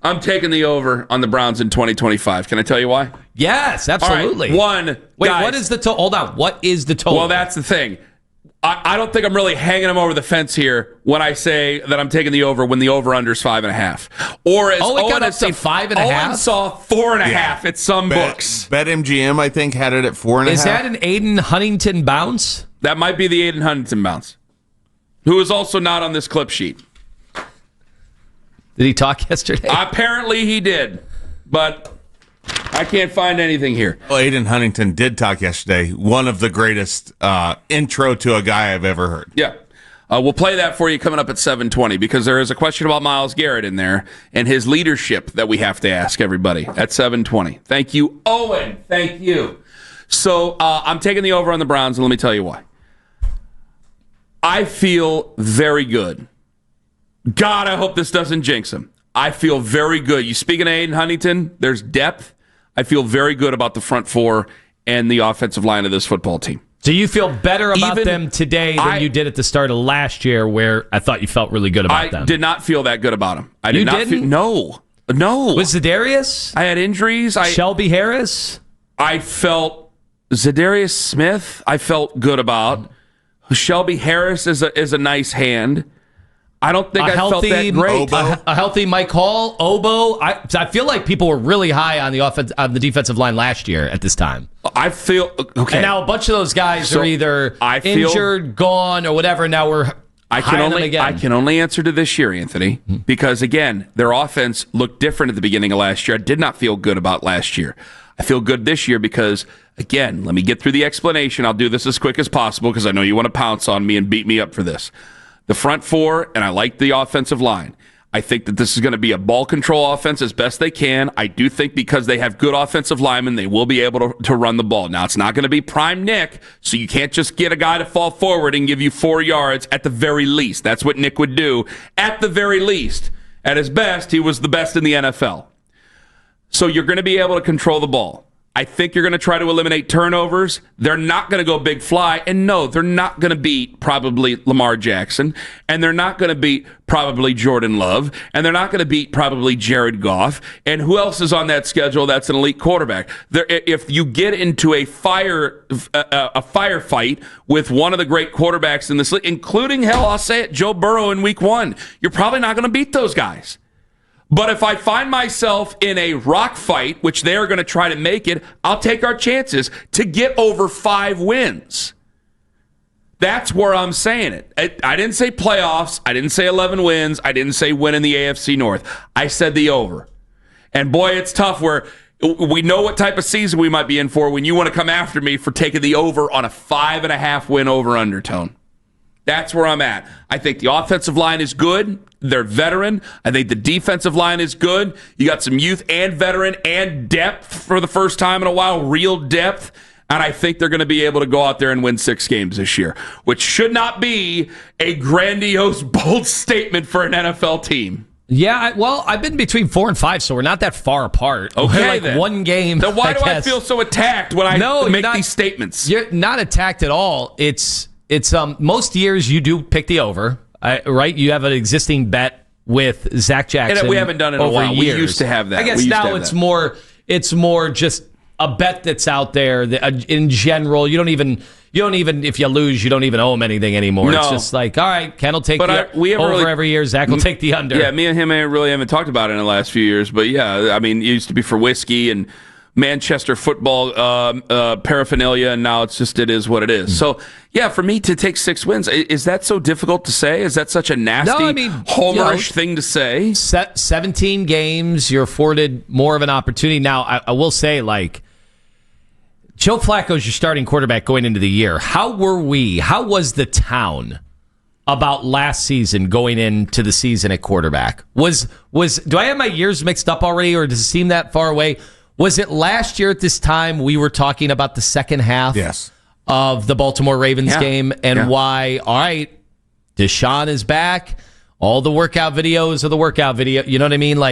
I'm taking the over on the Browns in 2025. Can I tell you why? Yes, absolutely. All right, Wait, guys, what is the total? Hold on. What is the total? Well, that's the thing. I don't think I'm really hanging them over the fence here when I say that I'm taking the over when the over-under is 5.5. Or as it Owen got up has to seen, 5.5? Owen saw 4.5 at some books. BetMGM, I think, had it at 4.5. Is that an Aiden Huntington bounce? That might be the Aiden Huntington bounce, who is also not on this clip sheet. Did he talk yesterday? Apparently he did, but I can't find anything here. Well, Aiden Huntington did talk yesterday. One of the greatest intro to a guy I've ever heard. Yeah. We'll play that for you coming up at 7:20 because there is a question about Myles Garrett in there and his leadership that we have to ask everybody at 7:20. Thank you, Owen. Thank you. So I'm taking the over on the Browns, and let me tell you why. I feel very good. God, I hope this doesn't jinx him. I feel very good. You speaking of Aiden Huntington, there's depth. I feel very good about the front four and the offensive line of this football team. Do you feel better about them today than you did at the start of last year, where I thought you felt really good about them? I did not feel that good about them. I did you not didn't? No. Was Za'Darius? I had injuries. Shelby Harris? I felt Za'Darius Smith. I felt good about. Shelby Harris is a nice hand. I don't think I felt that great. A healthy Mike Hall, Obo. I feel like people were really high on the defensive line last year at this time. I feel okay. And now a bunch of those guys are either injured, gone, or whatever. Now we're I can only answer to this year, Anthony, because again, their offense looked different at the beginning of last year. I did not feel good about last year. I feel good this year because, again, let me get through the explanation. I'll do this as quick as possible because I know you want to pounce on me and beat me up for this. The front four, and I like the offensive line. I think that this is going to be a ball control offense as best they can. I do think because they have good offensive linemen, they will be able to run the ball. Now, it's not going to be prime Nick, so you can't just get a guy to fall forward and give you 4 yards at the very least. That's what Nick would do at the very least. At his best, he was the best in the NFL. So you're going to be able to control the ball. I think you're going to try to eliminate turnovers. They're not going to go big fly. And no, they're not going to beat probably Lamar Jackson. And they're not going to beat probably Jordan Love. And they're not going to beat probably Jared Goff. And who else is on that schedule that's an elite quarterback? If you get into a firefight with one of the great quarterbacks in this league, including, hell, I'll say it, Joe Burrow in week 1, you're probably not going to beat those guys. But if I find myself in a rock fight, which they are going to try to make it, I'll take our chances to get over 5 wins. That's where I'm saying it. I didn't say playoffs. I didn't say 11 wins. I didn't say win in the AFC North. I said the over. And boy, it's tough where we know what type of season we might be in for when you want to come after me for taking the over on a 5.5 win over undertone. That's where I'm at. I think the offensive line is good. They're veteran. I think the defensive line is good. You got some youth and veteran and depth for the first time in a while, real depth. And I think they're going to be able to go out there and win 6 games this year, which should not be a grandiose, bold statement for an NFL team. Yeah, well, I've been between 4 and 5, so we're not that far apart. Okay, like then. One game. Then why do I feel so attacked when I make these statements? You're not attacked at all. It's most years you do pick the over, right? You have an existing bet with Zach Jackson. And we haven't done it in a while. We used to have that. I guess now it's more just a bet that's out there that, in general. You don't even if you lose, you don't even owe him anything anymore. No. It's just like, all right, Ken will take the over every year. Zach will take the under. Yeah, me and him really haven't talked about it in the last few years. But yeah, I mean, it used to be for whiskey and Manchester football paraphernalia, and now it is what it is. So, yeah, for me to take 6 wins, is that so difficult to say? Is that such a nasty, homerish thing to say? 17 games, you're afforded more of an opportunity. Now, I will say, Joe Flacco's your starting quarterback going into the year. How was the town about last season going into the season at quarterback? Do I have my years mixed up already, or does it seem that far away? Was it last year at this time we were talking about the second half of the Baltimore Ravens game and why, all right, Deshaun is back. All the workout videos are the workout video. You know what I mean?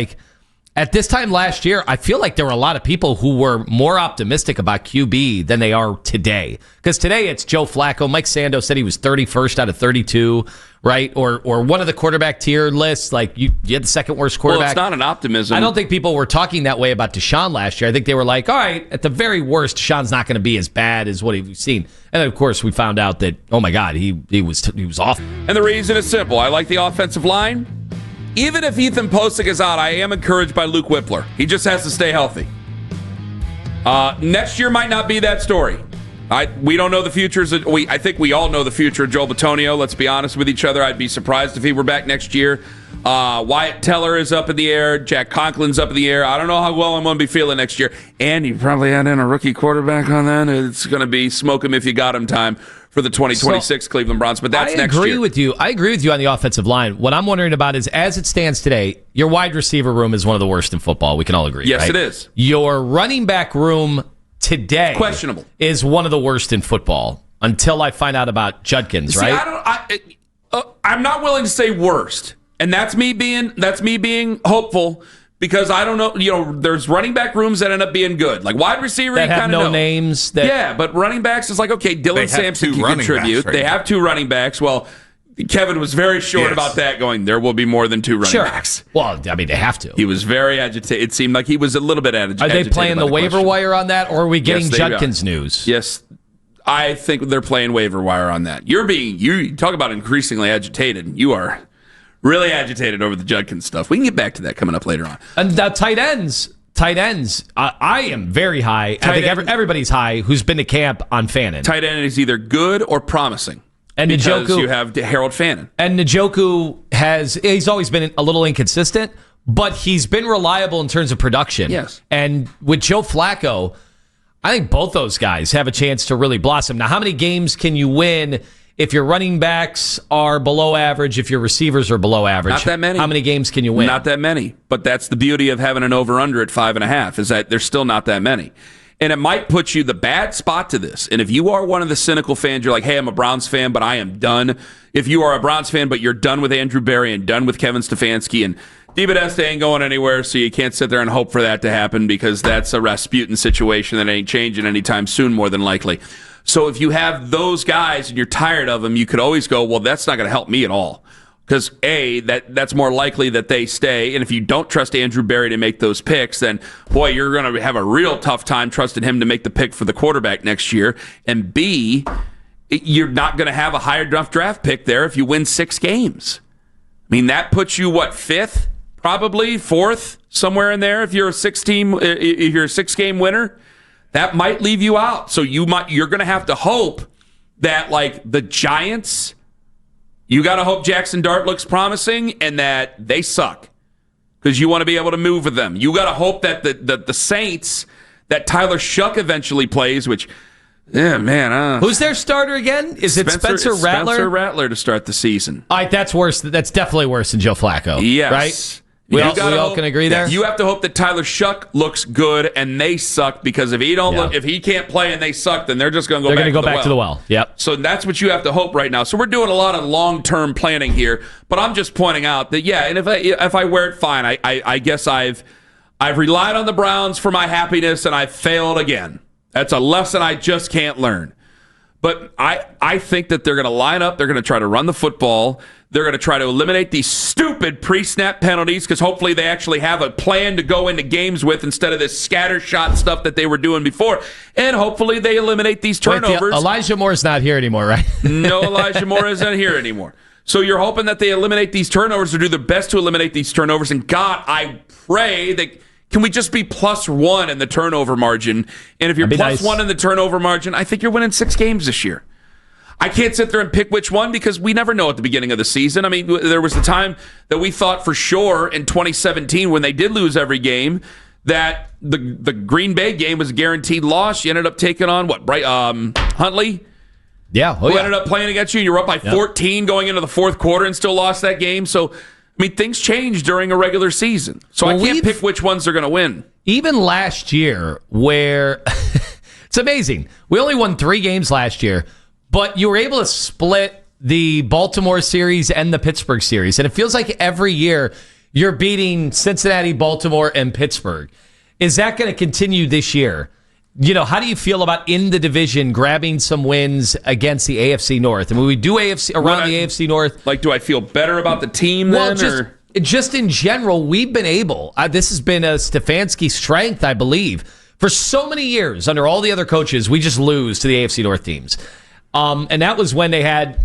At this time last year, I feel like there were a lot of people who were more optimistic about QB than they are today. Because today it's Joe Flacco. Mike Sando said he was 31st out of 32, right? Or one of the quarterback tier lists, like you had the second worst quarterback. Well, it's not an optimism. I don't think people were talking that way about Deshaun last year. I think they were like, all right, at the very worst, Deshaun's not going to be as bad as what we've seen. And then, of course, we found out that, oh my God, he was awful. And the reason is simple. I like the offensive line. Even if Ethan Posick is out, I am encouraged by Luke Whippler. He just has to stay healthy. Next year might not be that story. We don't know the future. I think we all know the future of Joel Bitonio. Let's be honest with each other. I'd be surprised if he were back next year. Wyatt Teller is up in the air. Jack Conklin's up in the air. I don't know how well I'm going to be feeling next year. And you probably add in a rookie quarterback on that. It's going to be smoke him if you got him time for the 2026 Cleveland Browns. But that's next year. I agree with you on the offensive line. What I'm wondering about is, as it stands today, your wide receiver room is one of the worst in football. We can all agree. Yes, right? It is. Your running back room today questionable is one of the worst in football until I find out about Judkins. See, right? I'm not willing to say worst, and that's me being hopeful because I don't know. There's running back rooms that end up being good, like wide receiver that have no names. Yeah, but running backs is like, okay, Dylan Sampson can contribute. They have two running backs. Well, Kevin was very short about that, going, there will be more than two running backs. Well, I mean, they have to. He was very agitated. It seemed like he was a little bit agitated. Are they playing the waiver wire on that, or are we getting Judkins news? Yes, I think they're playing waiver wire on that. You talk about increasingly agitated. You are really agitated over the Judkins stuff. We can get back to that coming up later on. And the tight ends, I am very high. I think everybody's high who's been to camp on Fannin. Tight end is either good or promising. And because Njoku, you have Harold Fannin. And Njoku he's always been a little inconsistent, but he's been reliable in terms of production. Yes. And with Joe Flacco, I think both those guys have a chance to really blossom. Now, how many games can you win if your running backs are below average, if your receivers are below average? Not that many. How many games can you win? Not that many. But that's the beauty of having an over-under at 5.5, is that there's still not that many. And it might put you the bad spot to this. And if you are one of the cynical fans, you're like, hey, I'm a Browns fan, but I am done. If you are a Browns fan, but you're done with Andrew Berry and done with Kevin Stefanski, and DeBodesta ain't going anywhere, so you can't sit there and hope for that to happen because that's a Rasputin situation that ain't changing anytime soon, more than likely. So if you have those guys and you're tired of them, you could always go, well, that's not going to help me at all. Because, A, that's more likely that they stay. And if you don't trust Andrew Berry to make those picks, then, boy, you're going to have a real tough time trusting him to make the pick for the quarterback next year. And, B, you're not going to have a higher draft pick there if you win 6 games. I mean, that puts you, fifth? Probably fourth, somewhere in there if you're a 6-game winner. That might leave you out. So you're going to have to hope that, like, the Giants... You got to hope Jackson Dart looks promising and that they suck because you want to be able to move with them. You got to hope that the Saints, that Tyler Shuck eventually plays, which, who's their starter again? Is it Spencer Rattler? Spencer Rattler to start the season. All right, that's worse. That's definitely worse than Joe Flacco. Yes. Right? We all can agree there. You have to hope that Tyler Shuck looks good and they suck because if he can't play and they suck, then they're just going to go back to the well. Yep. So that's what you have to hope right now. So we're doing a lot of long-term planning here, but I'm just pointing out that and if I wear it, fine. I guess I've relied on the Browns for my happiness and I've failed again. That's a lesson I just can't learn. But I think that they're going to line up. They're going to try to run the football. They're going to try to eliminate these stupid pre-snap penalties because hopefully they actually have a plan to go into games with instead of this scattershot stuff that they were doing before. And hopefully they eliminate these turnovers. Elijah Moore's not here anymore, right? No, Elijah Moore isn't here anymore. So you're hoping that they eliminate these turnovers or do their best to eliminate these turnovers. And God, I pray that... Can we just be +1 in the turnover margin? And if you're +1 in the turnover margin, I think you're winning 6 games this year. I can't sit there and pick which one because we never know at the beginning of the season. I mean, there was the time that we thought for sure in 2017 when they did lose every game that the Green Bay game was a guaranteed loss. You ended up taking on, Huntley? Yeah. Who ended up playing against you. You were up by 14 going into the fourth quarter and still lost that game. So, I mean, things change during a regular season. So I can't pick which ones they're going to win. Even last year, where it's amazing. We only won 3 games last year, but you were able to split the Baltimore series and the Pittsburgh series. And it feels like every year you're beating Cincinnati, Baltimore, and Pittsburgh. Is that going to continue this year? how do you feel about in the division grabbing some wins against the AFC North? And when we do AFC around the AFC North, like, do I feel better about the team then? Just in general, we've been able. This has been a Stefanski strength, I believe, for so many years. Under all the other coaches, we just lose to the AFC North teams, and that was when they had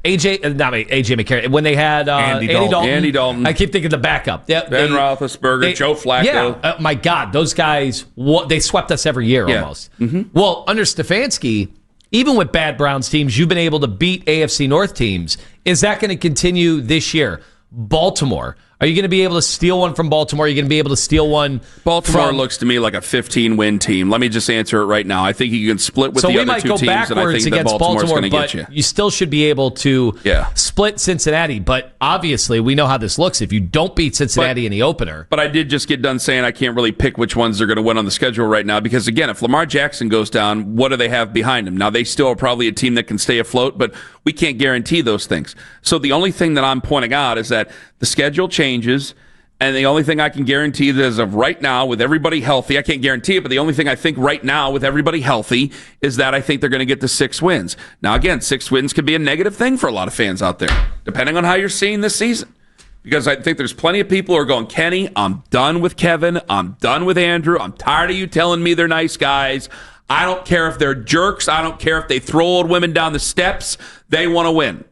AJ McCarron, when they had Andy Dalton. I keep thinking the backup. Ben Roethlisberger, Joe Flacco. Yeah, my God, those guys, they swept us every year almost. Mm-hmm. Well, under Stefanski, even with bad Browns teams, you've been able to beat AFC North teams. Is that going to continue this year? Baltimore. Are you going to be able to steal one from Baltimore? Are you going to be able to steal one Baltimore looks to me like a 15-win team. Let me just answer it right now. I think you can split with the other two teams, and I think that Baltimore's going to get you. You still should be able to split Cincinnati, but obviously we know how this looks if you don't beat Cincinnati in the opener. But I did just get done saying I can't really pick which ones they're going to win on the schedule right now because, again, if Lamar Jackson goes down, what do they have behind him? Now, they still are probably a team that can stay afloat, but we can't guarantee those things. So the only thing that I'm pointing out is that the schedule changes, and the only thing I can guarantee that as of right now, with everybody healthy, I can't guarantee it, but the only thing I think right now with everybody healthy is that I think they're going to get to 6 wins. Now, again, 6 wins could be a negative thing for a lot of fans out there, depending on how you're seeing this season. Because I think there's plenty of people who are going, Kenny, I'm done with Kevin. I'm done with Andrew. I'm tired of you telling me they're nice guys. I don't care if they're jerks. I don't care if they throw old women down the steps. They want to win.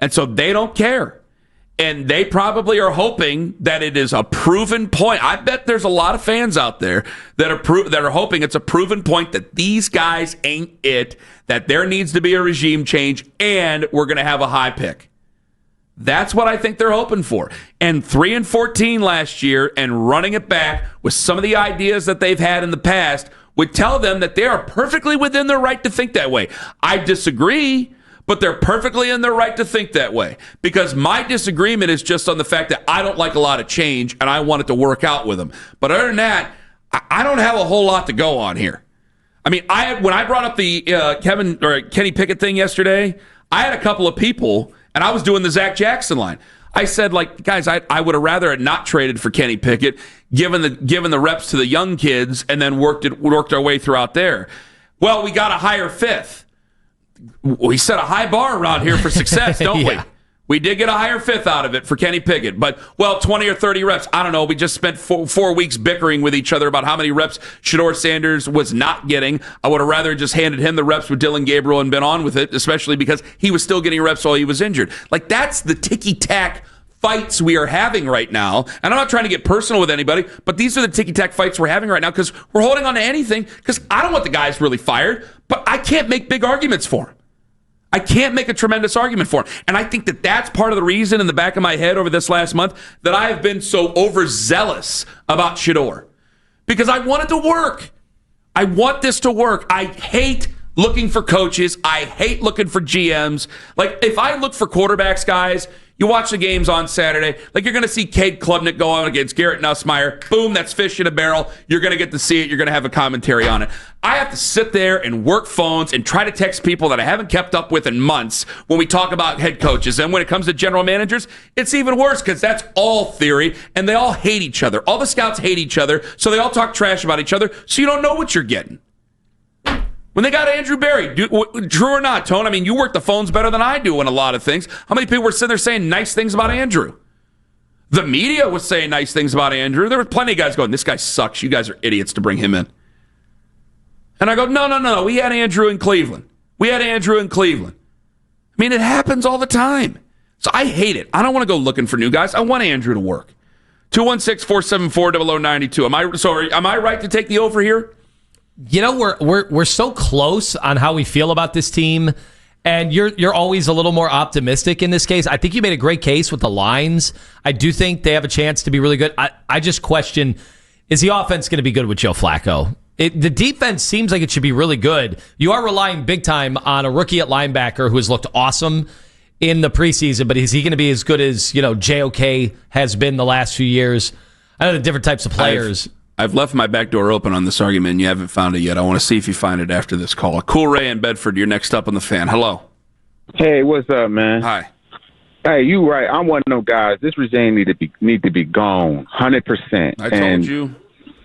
And so they don't care. And they probably are hoping that it is a proven point. I bet there's a lot of fans out there that are hoping it's a proven point that these guys ain't it, that there needs to be a regime change, and we're going to have a high pick. That's what I think they're hoping for. And 3-14 last year and running it back with some of the ideas that they've had in the past would tell them that they are perfectly within their right to think that way. I disagree, but they're perfectly in their right to think that way. Because my disagreement is just on the fact that I don't like a lot of change and I want it to work out with them. But other than that, I don't have a whole lot to go on here. I mean, when I brought up the Kenny Pickett thing yesterday, I had a couple of people, and I was doing the Zach Jackson line. I said, like, guys, I would have rather not traded for Kenny Pickett, given the reps to the young kids, and then worked our way throughout there. Well, we got a higher fifth. We set a high bar around here for success, don't we? We did get a higher fifth out of it for Kenny Pickett. But, 20 or 30 reps, I don't know. We just spent 4 weeks bickering with each other about how many reps Shedeur Sanders was not getting. I would have rather just handed him the reps with Dylan Gabriel and been on with it, especially because he was still getting reps while he was injured. Like, that's the ticky-tack fights we are having right now. And I'm not trying to get personal with anybody, but these are the ticky-tack fights we're having right now because we're holding on to anything because I don't want the guys really fired, but I can't make big arguments for him. I can't make a tremendous argument for him. And I think that that's part of the reason in the back of my head over this last month that I have been so overzealous about Shedeur. Because I want it to work. I want this to work. I hate looking for coaches. I hate looking for GMs. Like, if I look for quarterbacks, guys, you watch the games on Saturday, like you're going to see Cade Klubnik go on against Garrett Nussmeier. Boom, that's fish in a barrel. You're going to get to see it. You're going to have a commentary on it. I have to sit there and work phones and try to text people that I haven't kept up with in months when we talk about head coaches. And when it comes to general managers, it's even worse because that's all theory, and they all hate each other. All the scouts hate each other, so they all talk trash about each other, so you don't know what you're getting. When they got Andrew Berry, true or not, Tone? I mean, you work the phones better than I do in a lot of things. How many people were sitting there saying nice things about Andrew? The media was saying nice things about Andrew. There were plenty of guys going, this guy sucks. You guys are idiots to bring him in. And I go, no. We had Andrew in Cleveland. I mean, it happens all the time. So I hate it. I don't want to go looking for new guys. I want Andrew to work. 216-474-0092. Am I right to take the over here? You know, we're so close on how we feel about this team, and you're always a little more optimistic in this case. I think you made a great case with the lines. I do think they have a chance to be really good. I just question, is the offense going to be good with Joe Flacco? The defense seems like it should be really good. You are relying big time on a rookie at linebacker who has looked awesome in the preseason, but is he going to be as good as, JOK has been the last few years? I know the different types of players. I've left my back door open on this argument, and you haven't found it yet. I want to see if you find it after this call. Cool Ray in Bedford, you're next up on the Fan. Hello. Hey, what's up, man? Hi. Hey, you right. I'm one of those guys. This regime need to be gone, 100%. I told you.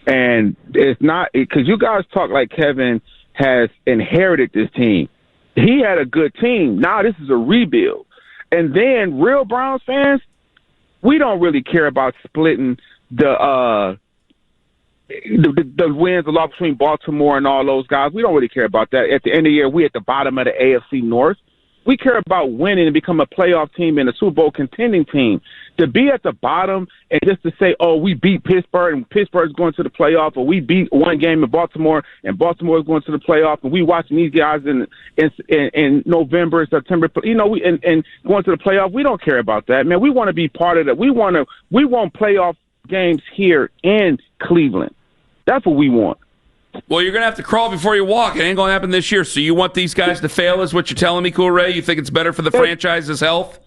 And it's not because you guys talk like Kevin has inherited this team. He had a good team. Now this is a rebuild. And then real Browns fans, we don't really care about splitting the wins, the loss between Baltimore and all those guys. We don't really care about that. At the end of the year, we at the bottom of the AFC North. We care about winning and become a playoff team and a Super Bowl contending team. To be at the bottom and just to say, oh, we beat Pittsburgh and Pittsburgh's going to the playoff, or we beat one game in Baltimore and Baltimore is going to the playoff, and we watching these guys in November, September, and going to the playoff. We don't care about that, man. We want to be part of that. We want playoff games here in Cleveland. That's what we want. Well, you're going to have to crawl before you walk. It ain't going to happen this year. So you want these guys to fail is what you're telling me, Cool Ray? You think it's better for the franchise's health?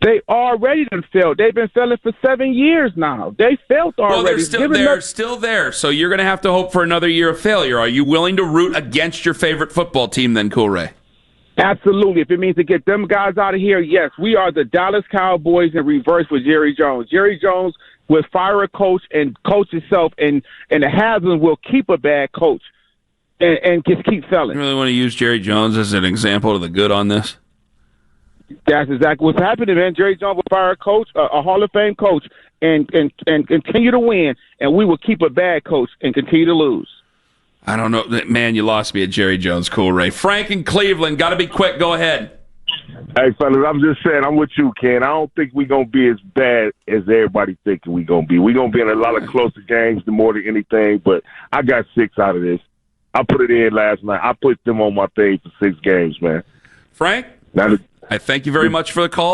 They already done failed. They've been failing for 7 years now. They failed already. Well, they're still there. So you're going to have to hope for another year of failure. Are you willing to root against your favorite football team then, Cool Ray? Absolutely. If it means to get them guys out of here, yes. We are the Dallas Cowboys in reverse with Jerry Jones. Jerry Jones will fire a coach and coach himself, and the Haslam will keep a bad coach and just keep selling. You really want to use Jerry Jones as an example of the good on this? That's exactly what's happening, man. Jerry Jones will fire a coach, a Hall of Fame coach, and continue to win, and we will keep a bad coach and continue to lose. I don't know. Man, you lost me at Jerry Jones, Cool Ray. Frank in Cleveland, got to be quick. Go ahead. Hey, fellas, I'm just saying, I'm with you, Ken. I don't think we're going to be as bad as everybody thinking we're going to be. We're going to be in a lot of closer games more than anything, but I got 6 out of this. I put it in last night. I put them on my page for 6 games, man. Frank, I thank you very much for the call.